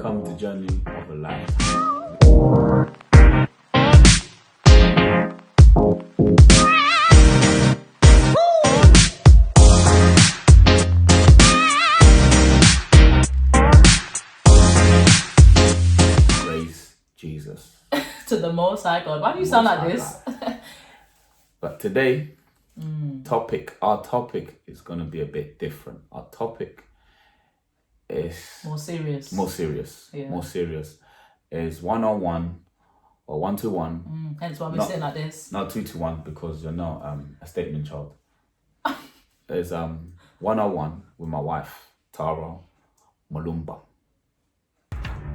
Welcome to Journey of a Life. Praise Jesus. To the Most High God. Why do you sound Most like High this? But today, our topic is going to be a bit different. Our topic is More serious. more serious. Yeah. More serious. Is 1-on-1 or 1-to-1. Hence why we're Not- sitting like this. Not 2-to-1 because you're not a statement child. It's 1-on-1 with my wife, Tara Mulumba.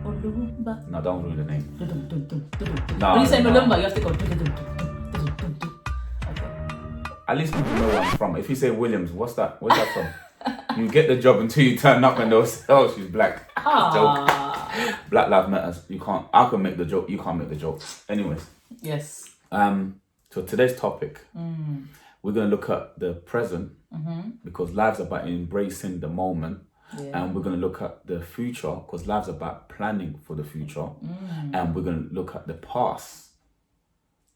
Mulumbas. No, don't ruin the name. No, when you say no. Mulumba, you have to go. Okay. At least people know where I'm from. If you say Williams, where's that from? You get the job until you turn up and they'll say, oh, she's black. Joke. Black Lives Matters. I can make the joke, you can't make the joke. Anyways. Yes. So today's topic, we're going to look at the present because life's about embracing the moment. Yeah. And we're going to look at the future because life's about planning for the future. And we're going to look at the past.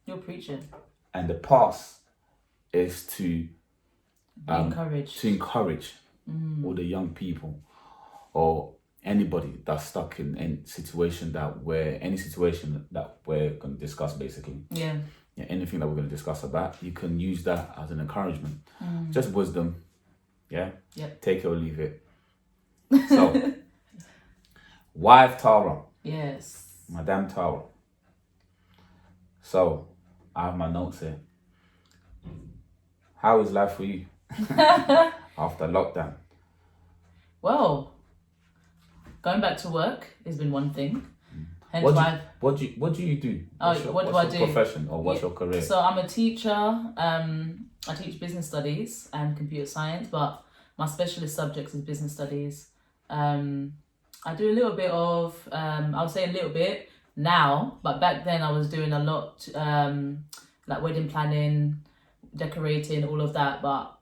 You're preaching. And the past is to Encourage. all the young people or anybody that's stuck in any situation that we're going to discuss basically. Yeah. Anything that we're going to discuss about, you can use that as an encouragement. Just wisdom. Yeah. Yep. Take it or leave it. So, wife Tara, Yes. Madame Tara. So, I have my notes here. How is life for you after lockdown? Well, going back to work has been one thing. Hence What do you do? What do I What's do? your profession or what's your career? So I'm a teacher. I teach business studies and computer science, but my specialist subject is business studies. I do a little bit of, I'll say a little bit now, but back then I was doing a lot, like wedding planning, decorating, all of that. But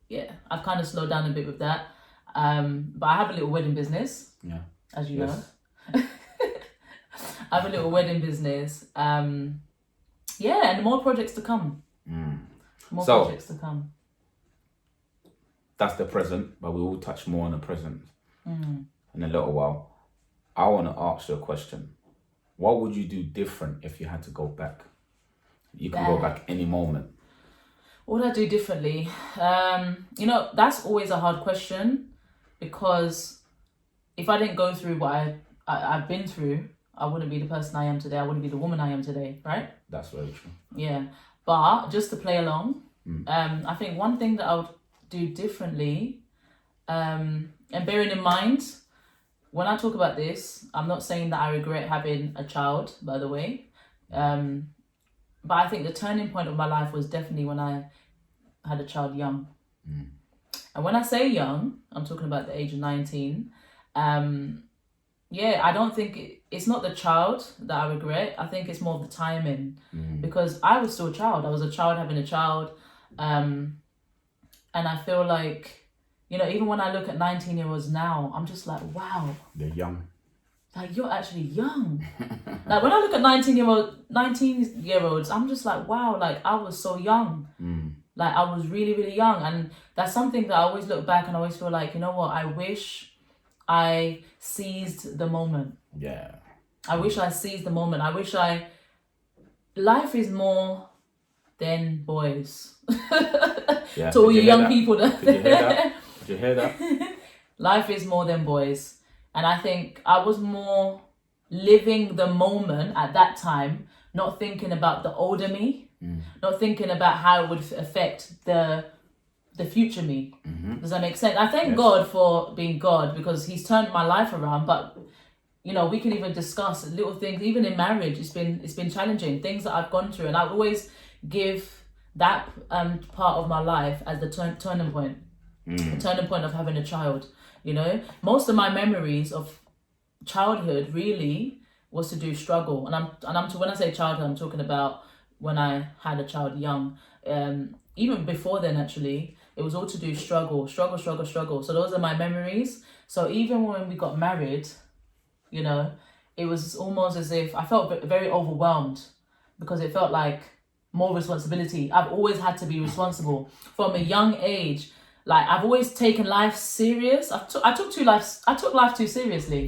yeah, I've kind of slowed down a bit with that. But I have a little wedding business, Yeah. as you Yes. know. I have a little wedding business. Yeah, and more projects to come. More So- projects to come. That's the present, but we will touch more on the present in a little while. I want to ask you a question. What would you do different if you had to go back? You can go back any moment. What would I do differently? That's always a hard question because if I didn't go through what I've been through, I wouldn't be the person I am today. I wouldn't be the woman I am today, right? That's very true. Yeah. But just to play along, I think one thing that I would do differently, and bearing in mind, when I talk about this, I'm not saying that I regret having a child, by the way. But I think the turning point of my life was definitely when I had a child young. And when I say young, I'm talking about the age of 19. I don't think it's not the child that I regret. I think it's more of the timing because I was still a child. I was a child having a child. And I feel like, even when I look at 19-year-olds now, I'm just like, wow. They're young. Like, you're actually young. Like, when I look at 19-year-olds, I'm just like, wow, like, I was so young. Like, I was really, really young. And that's something that I always look back and I always feel like, you know what, I wish I seized the moment. Yeah. I wish I seized the moment. Life is more than boys. Yeah. To all Did you you hear young that? people. Did you hear that? Did you hear that? Life is more than boys. And I think I was more living the moment at that time, not thinking about the older me, not thinking about how it would affect the future me. Does that make sense? I thank Yes. God for being God because he's turned my life around. But, we can even discuss little things, even in marriage, it's been challenging, things that I've gone through. And I always give that part of my life as the turning point, the turning point of having a child. Most of my memories of childhood really was to do struggle, and when I say childhood, I'm talking about when I had a child young. Even before then, actually, it was all to do struggle. So those are my memories. So even when we got married, you know. It was almost as if I felt very overwhelmed because it felt like more responsibility. I've always had to be responsible from a young age. Like, I've always taken life serious. I took life too seriously.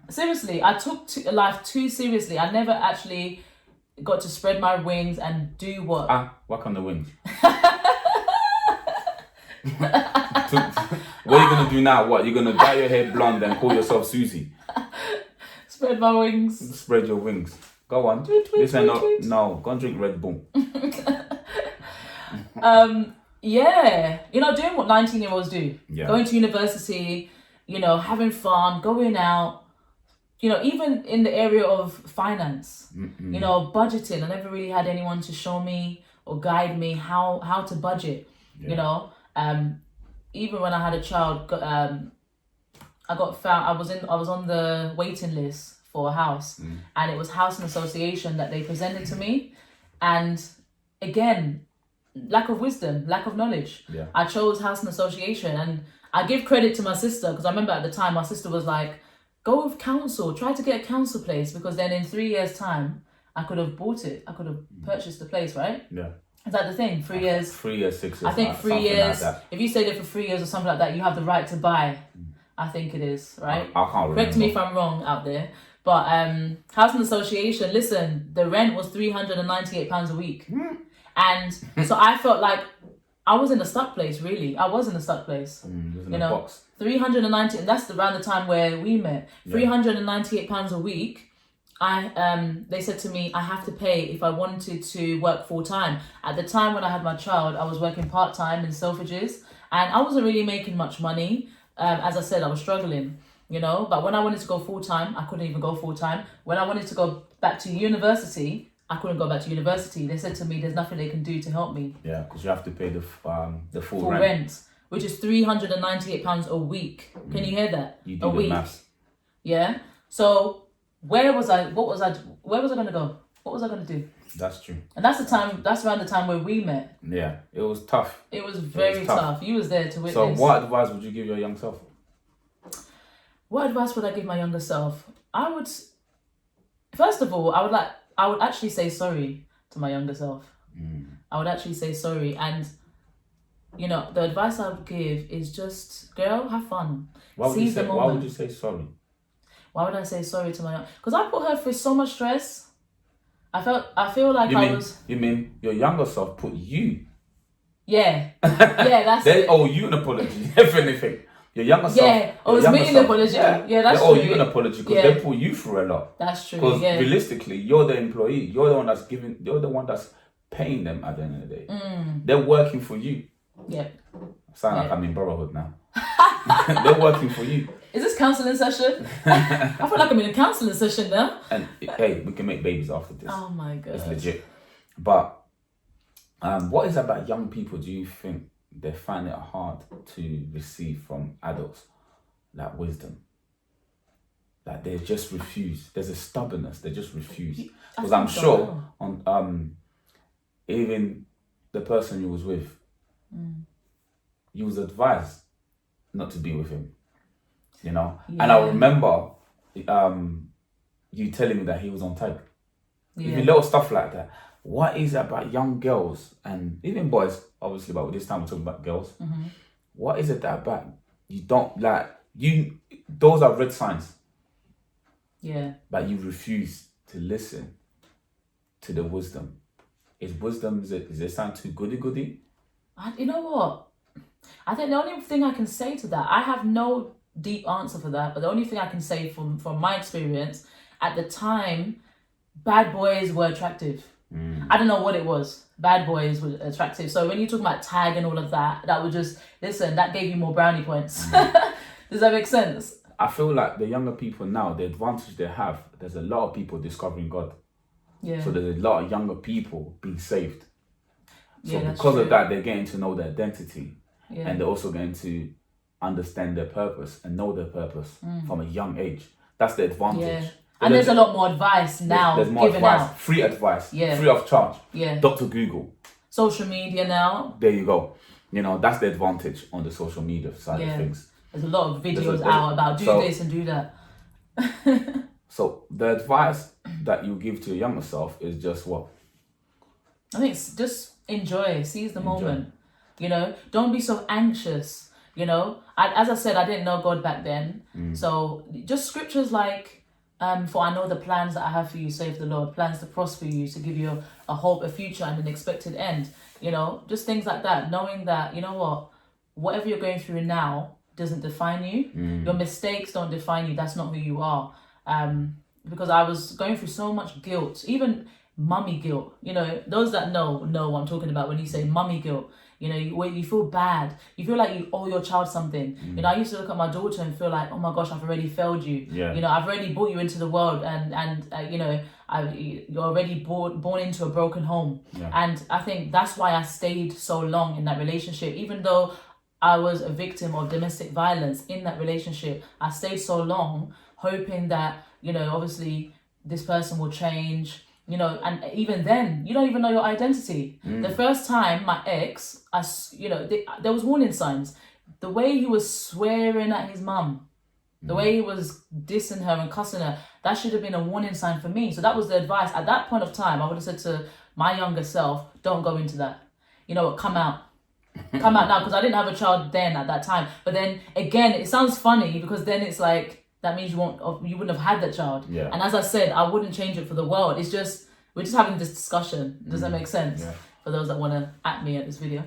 Seriously, I took life too seriously. I never actually got to spread my wings and do what. Work on the wings. What are you gonna do now? What, you're gonna dye your hair blonde and call yourself Susie? Spread my wings. Spread your wings. Go on. Tweet, No. Go and drink Red Bull. Yeah, doing what 19-year-olds do. Yeah. Going to university, having fun, going out. Even in the area of finance, budgeting. I never really had anyone to show me or guide me how to budget. Yeah. Even when I had a child, I got found. I was on the waiting list for a house, and it was housing association that they presented to me, and again, lack of wisdom, lack of knowledge. Yeah. I chose housing association, and I give credit to my sister because I remember at the time my sister was like, "Go with council. Try to get a council place because then in 3 years' time, I could have bought it. I could have purchased the place, right?" Yeah. Is that the thing? 3 years. 3 years, 6 years. I think 3 years. Like if you stay there for 3 years or something like that, you have the right to buy. I think it is, right? I can't remember. Correct me if I'm wrong out there. But housing association, listen, the rent was £398 a week. And so I felt like I was in a stuck place, really. I was in a stuck place. In a box. 390, and that's around the time where we met. £398 a week. They said to me I have to pay if I wanted to work full time. At the time when I had my child, I was working part time in Selfridges, and I wasn't really making much money. As I said, I was struggling, But when I wanted to go full time, I couldn't even go full time. When I wanted to go back to university, I couldn't go back to university. They said to me, "There's nothing they can do to help me." Yeah, because you have to pay the full rent, which is £398 a week. Can you hear that? You do a the week. maths. Yeah. So where was I gonna go? What was I gonna do? That's true. And that's around the time where we met. Yeah, it was tough. It was very tough. You was there to witness. So what advice would you give your young self? What advice would I give my younger self? First of all, I would actually say sorry to my younger self. I would actually say sorry, and the advice I would give is just, girl, have fun. Why would you say sorry? Why would I say sorry to my? Because I put her through so much stress. I feel like You mean your younger self put you? Yeah, that's they it. owe you an apology, if anything. Your younger self. Yeah, it's me an apology. Yeah, that's true. They owe you an apology because they put you through a lot. That's true. Because realistically, you're the employee. You're the one that's paying them at the end of the day. They're working for you. Yeah. Sound like I'm in Brotherhood now. They're working for you. Is this counselling session? I feel like I'm in a counselling session now. And hey, we can make babies after this. Oh my god. It's legit. But what is it about young people do you think they find it hard to receive from adults? Like wisdom. Like they just refuse. There's a stubbornness. They just refuse. Because I'm sure on even the person you was with, you was advised not to be with him. And I remember you telling me that he was on tag. Even little stuff like that. What is it about young girls and even boys, obviously, but this time we're talking about girls. What is it that about you don't like those are red signs. Yeah. But you refuse to listen to the wisdom. Is it sound too goody? You know what? I think the only thing I can say to that, I have no deep answer for that, but the only thing I can say from my experience, at the time, bad boys were attractive. I don't know what it was. Bad boys were attractive. So when you talk about tag and all of that, that would just, listen, that gave you more brownie points. Does that make sense? I feel like the younger people now, the advantage they have, there's a lot of people discovering God. Yeah. So there's a lot of younger people being saved. So Yeah, because of that, they're getting to know their identity. Yeah. And they're also going to understand their purpose and know their purpose from a young age. That's the advantage. Yeah. And there's a lot more advice now there's more given advice, out. free advice, Yeah. free of charge. Yeah. Dr. Google. Social media now. There you go. That's the advantage on the social media side of things. There's a lot of videos out about do this and do that. So the advice that you give to your younger self is just what? I think it's just enjoy, seize the Enjoy. moment. You know, don't be so anxious. You know, as I said, I didn't know God back then. So just scriptures like, for I know the plans that I have for you, save the Lord, plans to prosper you, to give you a hope, a future, and an expected end. You know, just things like that. Knowing that, you know what, whatever you're going through now doesn't define you. Your mistakes don't define you. That's not who you are. Because I was going through so much guilt, even mummy guilt. You know, those that know what I'm talking about when you say mummy guilt. You know, when you feel bad, you feel like you owe your child something. You know, I used to look at my daughter and feel like, oh my gosh, I've already failed you. Yeah. You know, I've already brought you into the world, and you know, you're already born into a broken home. Yeah. And I think that's why I stayed so long in that relationship, even though I was a victim of domestic violence in that relationship. I stayed so long, hoping that, you know, obviously this person will change. You know, and even then, you don't even know your identity. The first time my ex, there was warning signs. The way he was swearing at his mum, the way he was dissing her and cussing her, that should have been a warning sign for me. So that was the advice. At that point of time, I would have said to my younger self, don't go into that. You know what, come out. Come out now, because I didn't have a child then at that time. But then, again, it sounds funny because then it's like, that means you wouldn't have had that child. Yeah. And as I said, I wouldn't change it for the world. It's just, we're just having this discussion. Does that make sense? Yeah. For those that want to at me at this video.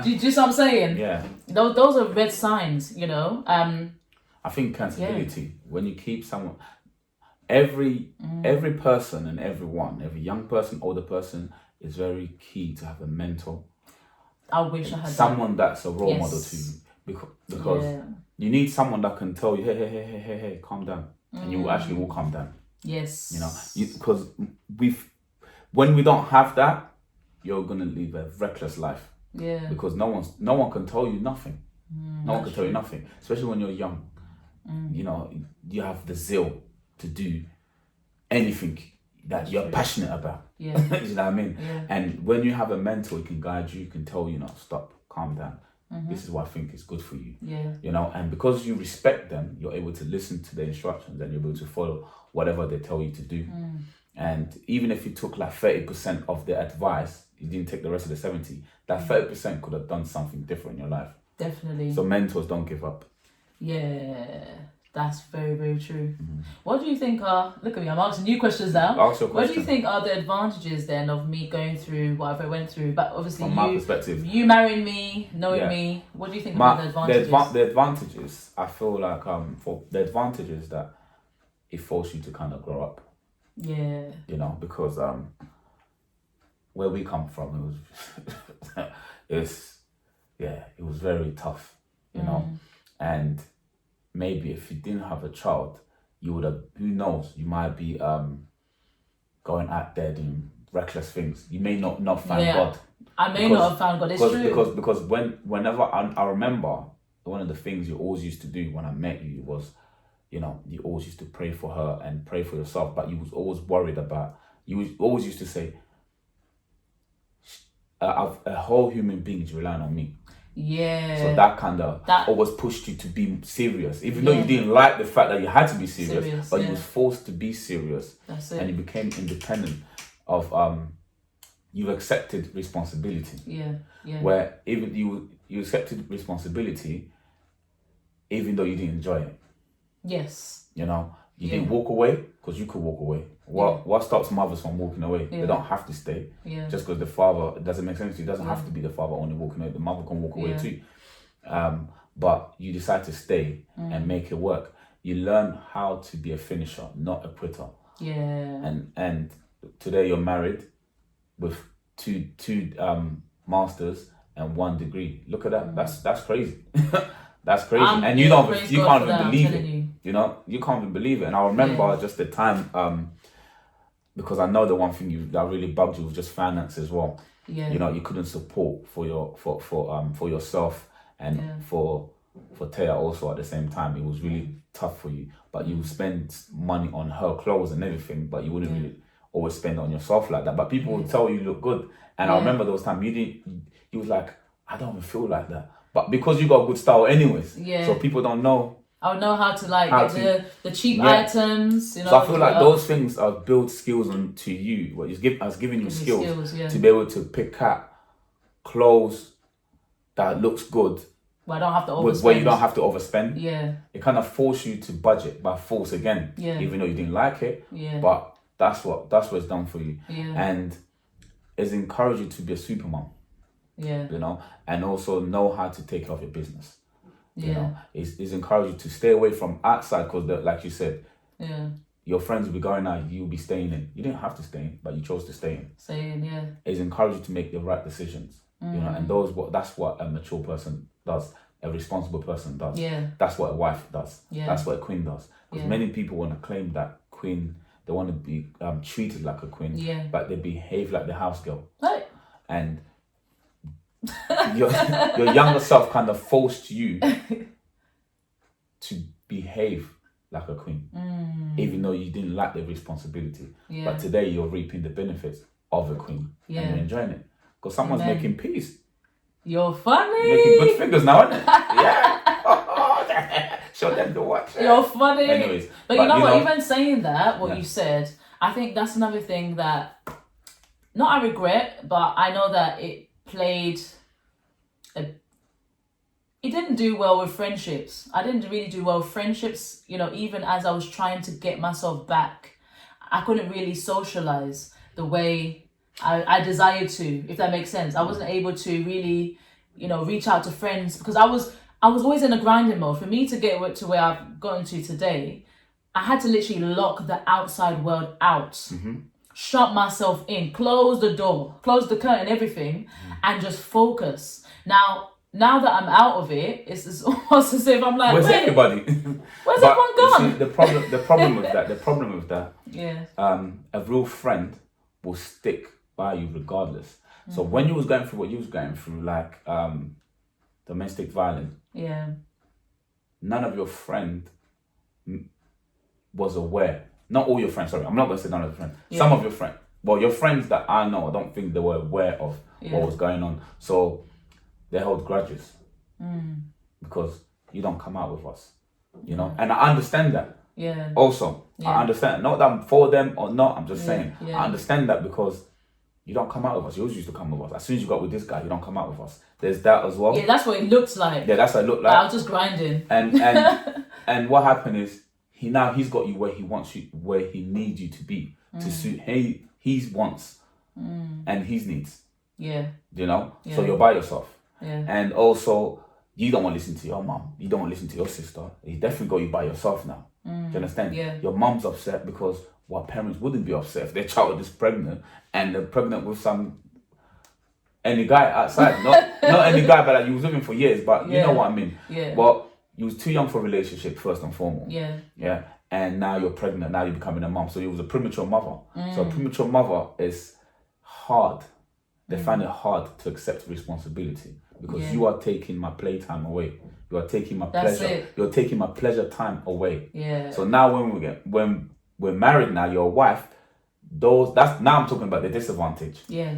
do you see what I'm saying? Yeah. Those are red signs, you know. I think accountability, when you keep someone, every person and everyone, every young person, older person, is very key to have a mentor. I wish I had someone that's a role Yes. model to you, because you need someone that can tell you, hey, calm down, and you actually will calm down. Yes. You know, because when we don't have that, you're gonna live a reckless life. Yeah. Because no one can tell you nothing. No one can tell you nothing, especially when you're young. You know, you have the zeal to do anything that you're passionate about. Yeah. You know what I mean? Yeah. And when you have a mentor, he can guide you, can tell you, no, stop, calm down. This is what I think is good for you. Yeah. You know, and because you respect them, you're able to listen to their instructions and you're able to follow whatever they tell you to do. And even if you took like 30% of their advice, you didn't take the rest of the 70, that 30% could have done something different in your life. Definitely. So mentors don't give up. Yeah. That's very, very true. What do you think are, look at me, I'm asking you questions now. Ask your What do question. you think are the advantages then of me going through whatever I went through? But obviously From my perspective, you marrying me, knowing me, what do you think about the advantages? The advantages, I feel like for the advantages that it forces you to kind of grow up. Yeah. You know, because where we come from, it was very tough, you know, and maybe if you didn't have a child, you would have, who knows, you might be going out there doing reckless things. You may not find God. I may not have found God. It's true. Because whenever I remember, one of the things you always used to do when I met you was, you know, you always used to pray for her and pray for yourself, but you was always worried about, you always used to say, a whole human being is relying on me. Yeah. So that kind of always pushed you to be serious, even though you didn't like the fact that you had to be serious, but you was forced to be serious. That's it. And you became independent of you accepted responsibility. Yeah. Where even you accepted responsibility, even though you didn't enjoy it. Yes. You know, you didn't walk away because you could walk away. What stops mothers from walking away? They don't have to stay. Just because the father, it doesn't make sense to you. It doesn't have to be the father only walking away. The mother can walk away too. But you decide to stay and make it work. You learn how to be a finisher, not a quitter. Yeah. And today you're married with two masters and 1 degree. Look at that. That's crazy. That's crazy. And you can't even believe it. You know, you can't even believe it. And I remember just the time, because I know the one thing that really bugged you was just finance as well. Yeah. You know, you couldn't support for yourself and for Taya also at the same time. It was really tough for you. But you would spend money on her clothes and everything, but you wouldn't really always spend it on yourself like that. But people would tell you look good. And I remember those times you was like, I don't even feel like that. But because you got good style anyways, so people don't know I would know how to like How get the cheap Yeah. items. You know, So I feel like to- those things are build skills onto you. What has given you Give you skills, skills, yeah. to be able to pick out clothes that looks good, Where I don't have to overspend. where you don't have to overspend. Yeah, It kind of force you to budget by force again, Yeah. even though you didn't like it. yeah, But that's what it's done for you, yeah, and it's encouraged you to be a supermom, yeah, you know, and also know how to take care of your business. You yeah, know, it's encouraged you to stay away from outside because, like you said, yeah. your friends will be going out, you'll be staying in. You didn't have to stay in, but you chose to stay in. Saying, yeah, It's encouraged you to make the right decisions, you know, and that's what a mature person does, a responsible person does. yeah, That's what a wife does. Yeah. That's what a queen does. Because Yeah. many people want to claim that queen, they want to be treated like a queen, Yeah. but they behave like the house girl. Right. And your younger self kind of forced you to behave like a queen, even though you didn't like the responsibility. Yeah. But today you're reaping the benefits of a queen, Yeah. and you're enjoying it because someone's Amen. making peace, You're funny. making good figures now, isn't it? Yeah. Show them the watch. You're funny. Anyways, but you know what? Even saying that, what Yeah. you said, I think that's another thing that, not I regret, but I know that it didn't do well with friendships. I didn't really do well with friendships, you know, even as I was trying to get myself back. I couldn't really socialize the way I desired to, if that makes sense. I wasn't able to really, you know, reach out to friends because I was always in a grinding mode. For me to get to where I've gotten to today, I had to literally lock the outside world out. Shut myself in, close the door, close the curtain, everything, and just focus. Now that I'm out of it, it's almost as if I'm like, where's wait, everybody? where's But everyone you gone? see, the problem with that, Yeah, a real friend will stick by you regardless. So when you was going through what you was going through, like domestic violence, yeah, none of your friend was aware. Not all your friends, sorry. I'm not going to say none of your friends. Yeah. Some of your friends. Well, your friends that I know, I don't think they were aware of what was going on. So they hold grudges because you don't come out with us, you know? And I understand that. yeah, Also, Yeah. I understand. Not that I'm for them or not. I'm just Yeah, saying. yeah. I understand that because you don't come out with us. You always used to come with us. As soon as you got with this guy, you don't come out with us. There's that as well. yeah. That's what it looked like. Yeah, that's what it looked Like, I like. was just grinding. And what happened is he's got you where he wants you, where he needs you to be to suit his wants and his needs. Yeah, You know, so Yeah. you're by yourself, yeah, and also you don't want to listen to your mom. You don't want to listen to your sister. He definitely got you by yourself now. Do you understand? Yeah. Your mom's upset because parents wouldn't be upset if their child is pregnant and they're pregnant with any guy outside. Not any guy, but like you was living for years. But you Yeah. know what I mean. Yeah. But you was too young for a relationship first and foremost. yeah, Yeah. And now you're pregnant. Now you're becoming a mom. So you was a premature mother. So a premature mother is hard. They find it hard to accept responsibility because Yeah. you are taking my playtime away. You are taking my That's pleasure. it. You're taking my pleasure time away. yeah. So now when we're married now, your wife, now I'm talking about the disadvantage. yeah.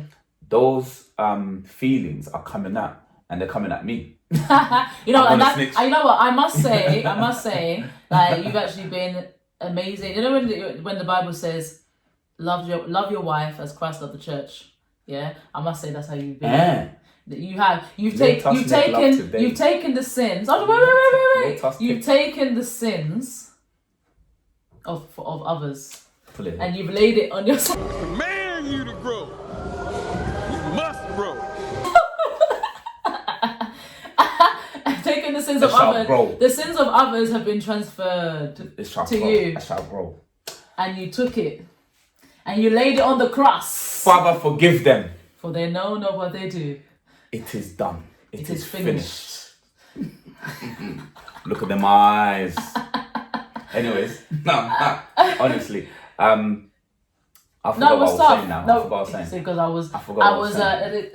Those feelings are coming out and they're coming at me. You know, I'm and gonna that, snitch. you know what I must say, like you've actually been amazing. You know when the Bible says, love your wife as Christ loved the church. Yeah, I must say that's how you've been. Yeah. You've Let us make love today. taken the sins. Oh wait. Let us You've take- taken the sins of others Pull it. and you've laid it on yourself. Command you to grow. You must grow. Taking the sins I of shall others. grow. The sins of others have been transferred It shall to grow. you. I shall grow. And you took it and you laid it on the cross. Father, forgive them. For they know not what they do. It is done. It is finished. Look at them eyes. Anyways, no, honestly, I forgot No, it what was I was tough. saying now. No, I forgot what I was saying. because I was. I forgot what I was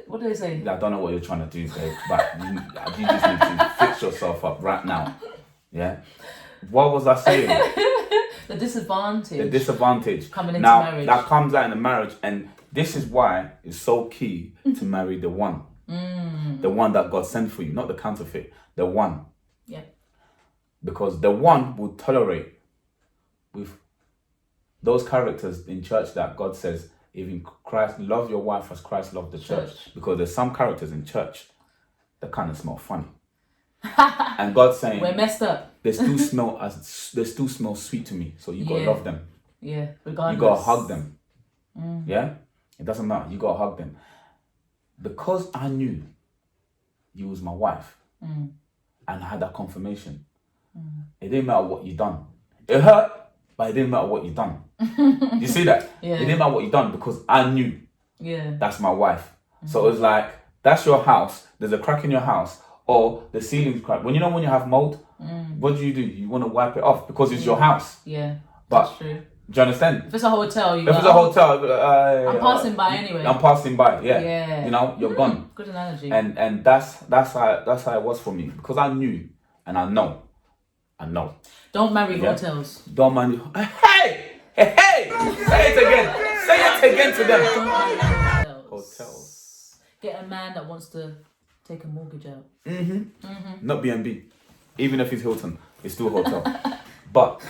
what did they say? I don't know what you're trying to do, babe, but you just need to fix yourself up right now. Yeah. What was I saying? The disadvantage. The disadvantage. Coming into now, marriage. that comes out in a marriage, and this is why it's so key to marry the one. The one that God sent for you, not the counterfeit. The one. Yeah. because the one will tolerate with those characters in church that God says, even Christ, love your wife as Christ loved the church. Because there's some characters in church that kind of smell funny. And God's saying, we're messed up. They still smell sweet to me. So you gotta love them. Yeah, regardless. You gotta hug them. Yeah? It doesn't matter. You gotta hug them. Because I knew you was my wife and I had that confirmation. It didn't matter what you done. It hurt, but it didn't matter what you done. You see that? Yeah. It didn't matter what you done because I knew that's my wife. So it was like, that's your house. There's a crack in your house. Or the ceiling's cracked. When you have mold, what do? You want to wipe it off because it's your house. Yeah, but that's true. Do you understand? If it's a hotel, if it's a hotel, I'm passing by anyway. I'm passing by. Yeah. You know, you're gone. Good analogy. And that's how it was for me because I knew and I know. Don't marry hotels. Don't marry. Hey! Say it again. Say it again to them. Don't marry Hotels. Get a man that wants to take a mortgage out. Not B&B. Even if it's Hilton, it's still a hotel. But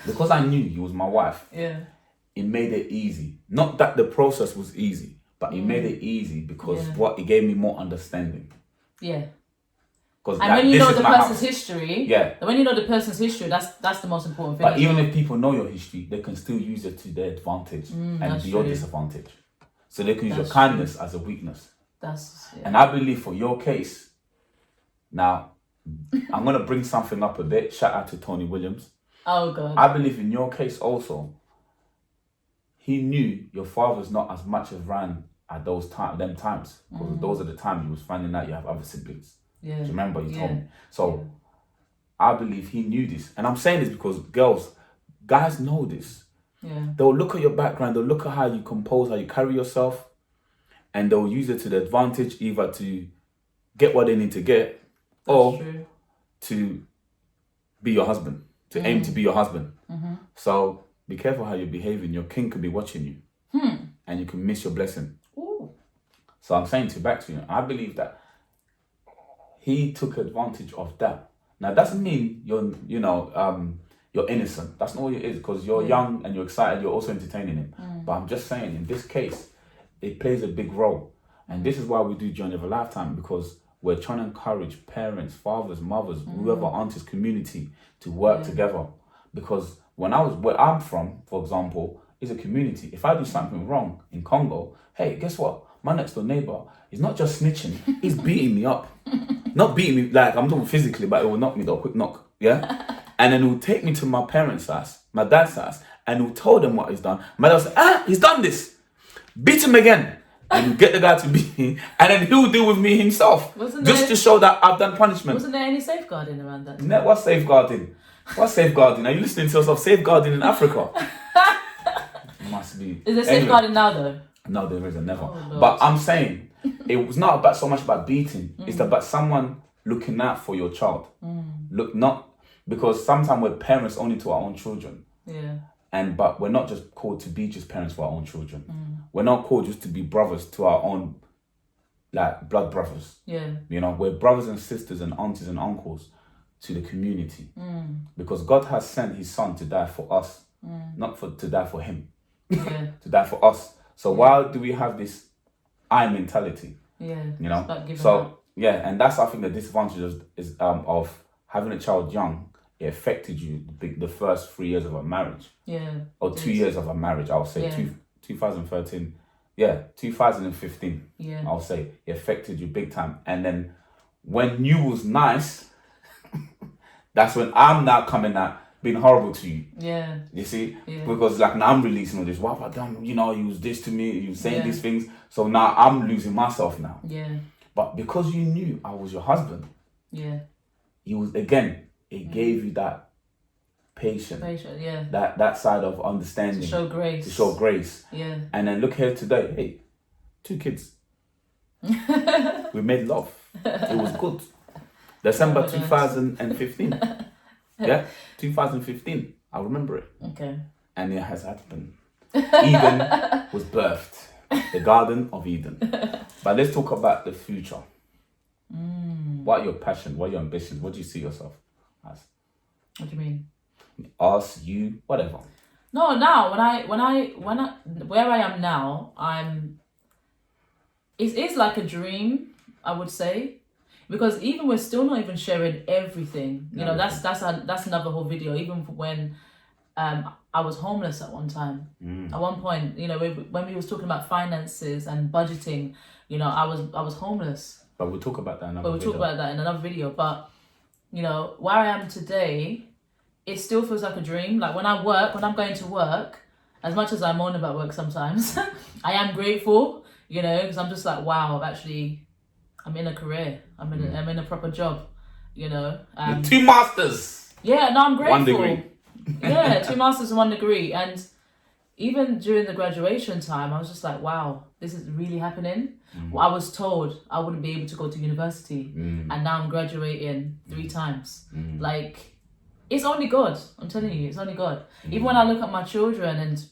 because I knew you was my wife, it made it easy. Not that the process was easy, but it made it easy because it gave me more understanding. Yeah. And when you know the person's history, when you know the person's history, that's the most important thing. But even if people know your history, they can still use it to their advantage and be your disadvantage. So they can use your kindness as a weakness. And I believe for your case, now, I'm going to bring something up a bit. Shout out to Tony Williams. Oh, God. I believe in your case also, he knew your father's not as much as ran at them times. Because those are the times he was finding out you have other siblings. Yeah. Do you remember you told me? So, I believe he knew this. And I'm saying this because guys know this. Yeah. They'll look at your background, they'll look at how you compose, how you carry yourself, and they'll use it to their advantage, either to get what they need to get, or to be your husband, to aim to be your husband. So be careful how you're behaving. Your king could be watching you, and you can miss your blessing. Ooh. So I'm saying back to you, I believe that he took advantage of that. Now that doesn't mean you're innocent. That's not what it is, because you're young and you're excited. You're also entertaining him. But I'm just saying, in this case, it plays a big role. And this is why we do Journey of a Lifetime, because we're trying to encourage parents, fathers, mothers, whoever, aunties, community to work together. Because where I'm from, for example, is a community. If I do something wrong in Congo, hey, guess what? My next door neighbor is not just snitching, he's beating me up. Not beating me, like I'm talking physically, but it will knock me though, quick knock, yeah? And then he'll take me to my parents' house, my dad's house, and he'll tell them what he's done. My dad will say, he's done this. Beat him again. And you get the guy to beat me, and then he'll deal with me himself. To show that I've done punishment. Wasn't there any safeguarding around that? No, what's safeguarding? What's safeguarding? Are you listening to yourself? Safeguarding in Africa? Must be. Is there safeguarding now though? No, there isn't, never. Oh, but I'm saying, it was not about so much about beating. It's about someone looking out for your child. Because sometimes we're parents only to our own children. Yeah. But we're not just called to be just parents for our own children. We're not called just to be brothers to our own, like, blood brothers. Yeah. You know, we're brothers and sisters and aunties and uncles to the community. Because God has sent his son to die for us, not to die for him. Yeah. To die for us. So why do we have this I mentality? Yeah. You know? And that's, I think, the disadvantage is of having a child young. It affected you the first 3 years of a marriage. Yeah. Or 2 years of a marriage, I'll say. 2013. Yeah, 2015. Yeah. I'll say. It affected you big time. And then when you was nice, that's when I'm now coming out being horrible to you. Yeah. You see? Yeah. Because like now I'm releasing all this. What have I done? You know, you was this to me, you was saying these things. So now I'm losing myself now. Yeah. But because you knew I was your husband, you was, again, it gave you that patience, that side of understanding, to show grace. Yeah. And then look here today, hey, 2 kids. We made love. It was good. December 2015. Yeah, 2015. I remember it. Okay. And it has happened. Eden was birthed. The Garden of Eden. But let's talk about the future. What are your passions? What are your ambitions? What do you see yourself as? What do you mean? Us, you, whatever. No, now when I where I am now, it is like a dream, I would say, because even we're still not even sharing everything. You know, that's another whole video. Even when I was homeless at one time. At one point, you know, when we was talking about finances and budgeting, you know, I was homeless. But we'll talk about that in another video. But you know, where I am today, it still feels like a dream. Like when I'm going to work, as much as I moan about work sometimes, I am grateful, you know, because I'm just like, wow, I'm in a career. I'm in a proper job, you know. With 2 masters. Yeah, no, I'm grateful. 1 degree. Yeah, 2 masters and 1 degree. And even during the graduation time, I was just like, wow, this is really happening. Well, I was told I wouldn't be able to go to university, and now I'm graduating 3 times. Like, it's only God. I'm telling you, it's only God. Even when I look at my children and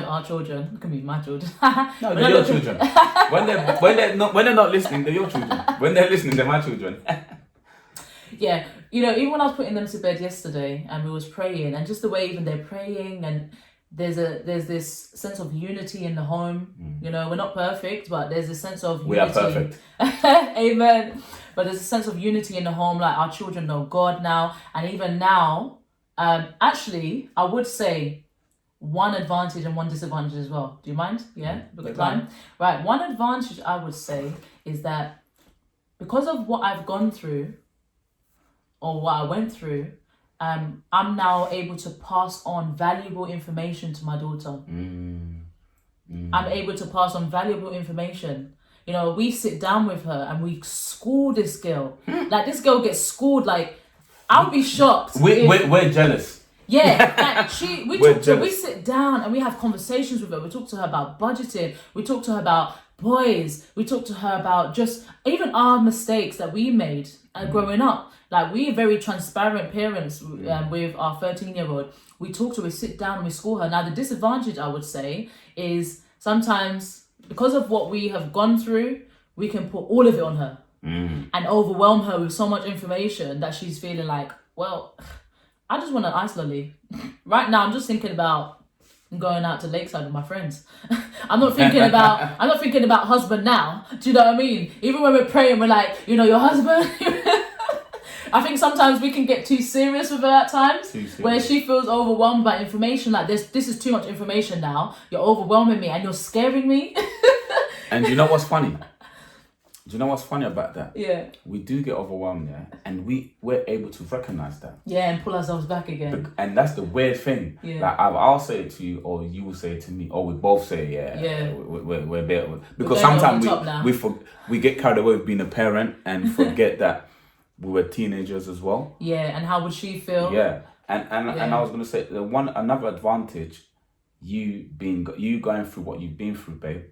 our children, look at me, my children. No, they're your children. When they're not listening, they're your children. When they're listening, they're my children. Yeah, you know, even when I was putting them to bed yesterday and we was praying, and just the way even they're praying, and there's this sense of unity in the home. You know, we're not perfect, but there's a sense of unity. We are perfect. Amen. But there's a sense of unity in the home. Like, our children know God now, and even now, actually, I would say 1 advantage and 1 disadvantage as well. Do you mind? Yeah, we've got time. Right. 1 advantage I would say is that because of what I've gone through, or what I went through, I'm now able to pass on valuable information to my daughter. I'm able to pass on valuable information. You know, we sit down with her and we school this girl. Like, this girl gets schooled. Like, I'll be shocked. We're jealous. Yeah, like we sit down and we have conversations with her. We talk to her about budgeting. We talk to her about boys. We talk to her about just even our mistakes that we made growing up. Like, we are very transparent parents with our 13-year-old. We talk to her, we sit down and we school her. Now, the disadvantage, I would say, is sometimes because of what we have gone through, we can put all of it on her and overwhelm her with so much information that she's feeling like, well, I just want an ice lolly. Right now, I'm just thinking about going out to Lakeside with my friends. I'm not thinking about husband now. Do you know what I mean? Even when we're praying, we're like, you know, your husband. I think sometimes we can get too serious with her at times, where she feels overwhelmed by information. Like, this is too much information now. You're overwhelming me and you're scaring me. And do you know what's funny? Do you know what's funny about that? Yeah. We do get overwhelmed, yeah, and we're able to recognize that. Yeah, and pull ourselves back again. And that's the weird thing. Yeah. Like, I'll say it to you, or you will say it to me, or we both say, yeah. We're better. Because sometimes we get carried away with being a parent and forget that we were teenagers as well. Yeah, and how would she feel? Yeah, and I was gonna say another advantage, you going through what you've been through, babe,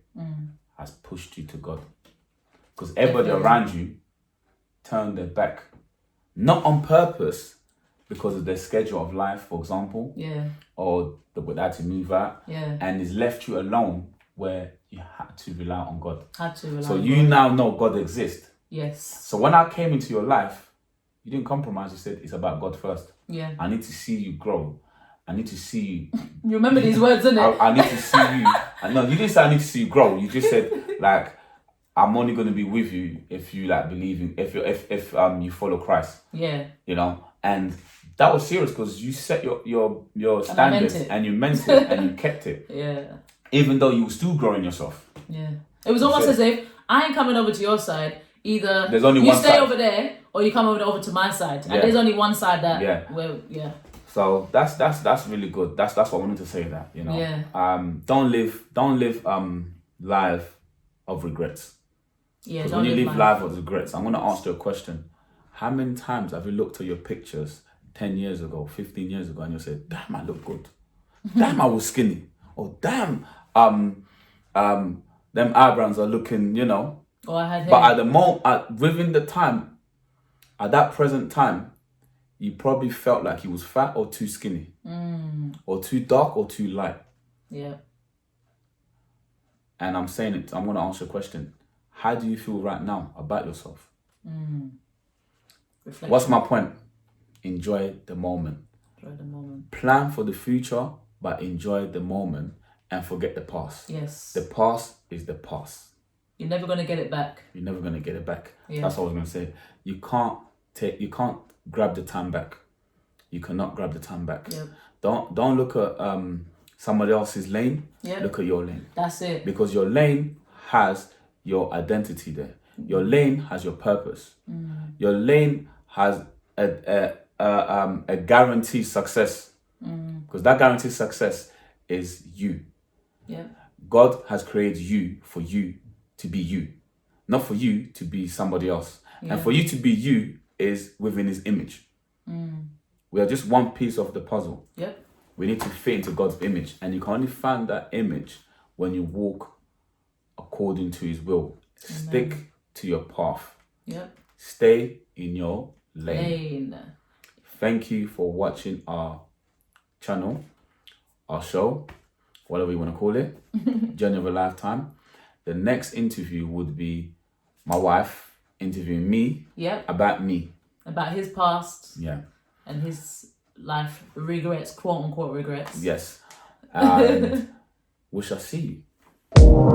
has pushed you to God. Because everybody around you turned their back, not on purpose, because of their schedule of life, for example. Yeah. Or they had to move out. Yeah. And it's left you alone, where you had to rely on God. So you God. now know God exists. Yes. So when I came into your life, you didn't compromise. You said it's about God first. Yeah. I need to see you grow. I need to see you. You remember these words, innit? I need to see you. No, you didn't say I need to see you grow. You just said, like, I'm only going to be with you if you like believe in, if you follow Christ. Yeah. You know, and that was serious because you set your standards and you meant it and you kept it. Yeah. Even though you were still growing yourself. Yeah. It was almost as if I ain't coming over to your side. Either there's only you one stay side over there or you come over to my side. And there's only one side that yeah. So that's really good. That's what I wanted to say, that, you know. Yeah. Don't live life of regrets. Yeah. Because when you live life of regrets, I'm gonna ask you a question. How many times have you looked at your pictures 10 years ago, 15 years ago, and you said, damn, I look good. Damn, I was skinny. Or damn, them eyebrows are looking, you know. Oh, I had hair. But at the moment, within the time, at that present time, you probably felt like he was fat or too skinny, or too dark or too light. Yeah. And I'm saying it. I'm going to ask you a question. How do you feel right now about yourself? Reflection. What's my point? enjoy the moment. Enjoy the moment. Plan for the future, but enjoy the moment and forget the past. Yes. The past is the past. You're never gonna get it back. You're never gonna get it back. Yeah. That's what I was gonna say. You can't grab the time back. You cannot grab the time back. Yep. Don't look at somebody else's lane. Yep. Look at your lane. That's it. Because your lane has your identity there. Your lane has your purpose. Your lane has a guaranteed success. Because that guaranteed success is you. Yeah. God has created you for you to be you, not for you to be somebody else. Yeah. And for you to be you is within His image. We are just one piece of the puzzle. Yep. We need to fit into God's image, and you can only find that image when you walk according to His will. Amen. Stick to your path. Yep. Stay in your lane. Thank you for watching our channel, our show, whatever you want to call it, Journey of a Lifetime. The next interview would be my wife interviewing me Yep. about me. About his past. Yeah. And his life regrets, quote unquote regrets. Yes. And we shall see you.